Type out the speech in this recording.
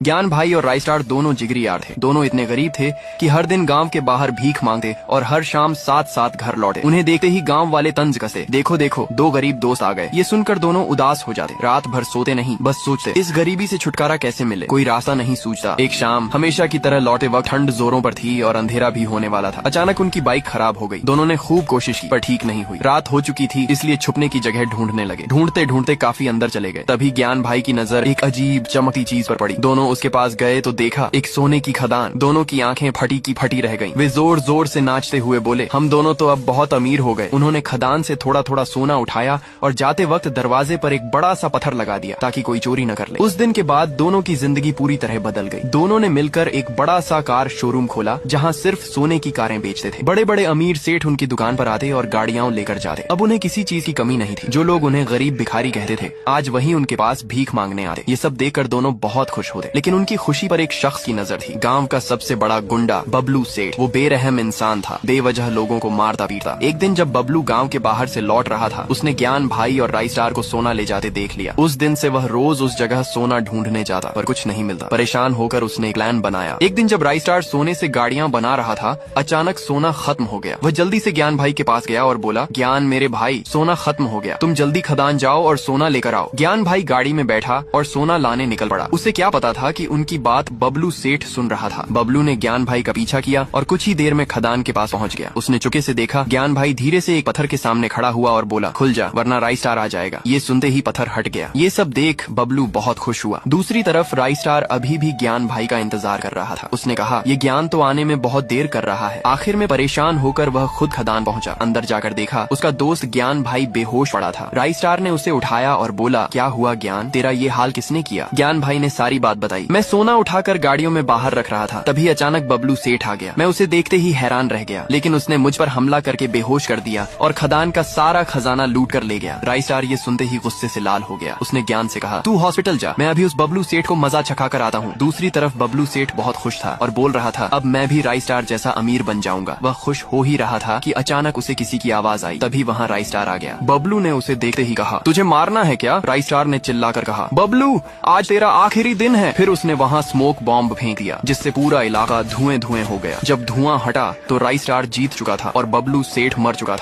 ज्ञान भाई और राइस्टार दोनों जिगरी यार थे। दोनों इतने गरीब थे कि हर दिन गांव के बाहर भीख मांगते और हर शाम साथ साथ घर लौटे। उन्हें देखते ही गांव वाले तंज कसे, देखो देखो दो गरीब दोस्त आ गए। ये सुनकर दोनों उदास हो जाते। रात भर सोते नहीं, बस सोचते इस गरीबी से छुटकारा कैसे मिले, कोई रास्ता नहीं सूझता। एक शाम हमेशा की तरह लौटे वक्त ठंड जोरों पर थी और अंधेरा भी होने वाला था। अचानक उनकी बाइक खराब हो गई। दोनों ने खूब कोशिश की पर ठीक नहीं हुई। रात हो चुकी थी, इसलिए छुपने की जगह ढूंढने लगे। ढूंढते ढूंढते काफी अंदर चले गए। तभी ज्ञान भाई की नजर एक अजीब चमकती चीज पर पड़ी। दोनों उसके पास गए तो देखा एक सोने की खदान। दोनों की आंखें फटी की फटी रह गईं। वे जोर जोर से नाचते हुए बोले, हम दोनों तो अब बहुत अमीर हो गए। उन्होंने खदान से थोड़ा थोड़ा सोना उठाया और जाते वक्त दरवाजे पर एक बड़ा सा पत्थर लगा दिया ताकि कोई चोरी न कर ले। उस दिन के बाद दोनों की जिंदगी पूरी तरह बदल गई। दोनों ने मिलकर एक बड़ा सा कार शोरूम खोला जहाँ सिर्फ सोने की कारें बेचते थे। बड़े बड़े अमीर सेठ उनकी दुकान पर आते और गाड़ियां लेकर जाते। अब उन्हें किसी चीज की कमी नहीं थी। जो लोग उन्हें गरीब भिखारी कहते थे, आज वही उनके पास भीख मांगने आते। ये सब देखकर दोनों बहुत खुश होते। लेकिन उनकी खुशी पर एक शख्स की नजर थी। गांव का सबसे बड़ा गुंडा बबलू सेठ। वो बेरहम इंसान था, बेवजह लोगों को मारता पीटता। एक दिन जब बबलू गांव के बाहर से लौट रहा था, उसने ज्ञान भाई और राइस्टार को सोना ले जाते देख लिया। उस दिन से वह रोज उस जगह सोना ढूंढने जाता पर कुछ नहीं मिलता। परेशान होकर उसने एक प्लान बनाया। एक दिन जब राइस्टार सोने से गाड़ियां बना रहा था, अचानक सोना खत्म हो गया। वह जल्दी से ज्ञान भाई के पास गया और बोला, ज्ञान मेरे भाई, सोना खत्म हो गया, तुम जल्दी खदान जाओ और सोना लेकर आओ। ज्ञान भाई गाड़ी में बैठा और सोना लाने निकल पड़ा। उसे क्या पता था कि उनकी बात बबलू सेठ सुन रहा था। बबलू ने ज्ञान भाई का पीछा किया और कुछ ही देर में खदान के पास पहुंच गया। उसने चुके से देखा ज्ञान भाई धीरे से एक पत्थर के सामने खड़ा हुआ और बोला, खुल जा वरना राइस्टार आ जाएगा। ये सुनते ही पत्थर हट गया। ये सब देख बबलू बहुत खुश हुआ। दूसरी तरफ राइस्टार अभी भी ज्ञान भाई का इंतजार कर रहा था। उसने कहा, ये ज्ञान तो आने में बहुत देर कर रहा है। आखिर में परेशान होकर वह खुद खदान पहुंचा। अंदर जाकर देखा उसका दोस्त ज्ञान भाई बेहोश पड़ा था। राइस्टार ने उसे उठाया और बोला, क्या हुआ ज्ञान, तेरा ये हाल किसने किया? ज्ञान भाई ने सारी बात बताई। मैं सोना उठाकर गाड़ियों में बाहर रख रहा था, तभी अचानक बबलू सेठ आ गया। मैं उसे देखते ही हैरान रह गया, लेकिन उसने मुझ पर हमला करके बेहोश कर दिया और खदान का सारा खजाना लूट कर ले गया। राइस्टार ये सुनते ही गुस्से से लाल हो गया। उसने ज्ञान से कहा, तू हॉस्पिटल जा, मैं अभी उस बबलू सेठ को मजा चखा कर आता हूँ। दूसरी तरफ बबलू सेठ बहुत खुश था और बोल रहा था, अब मैं भी राइस्टार जैसा अमीर बन जाऊंगा। वह खुश हो ही रहा था कि अचानक उसे किसी की आवाज आई। तभी वहाँ राइस्टार आ गया। बबलू ने उसे देखते ही कहा, तुझे मारना है क्या? राइस्टार ने चिल्लाकर कहा, बबलू आज तेरा आखिरी दिन है। फिर उसने वहाँ स्मोक बॉम्ब फेंक दिया जिससे पूरा इलाका धुएं धुएं हो गया। जब धुआं हटा तो राइस्टार जीत चुका था और बबलू सेठ मर चुका था।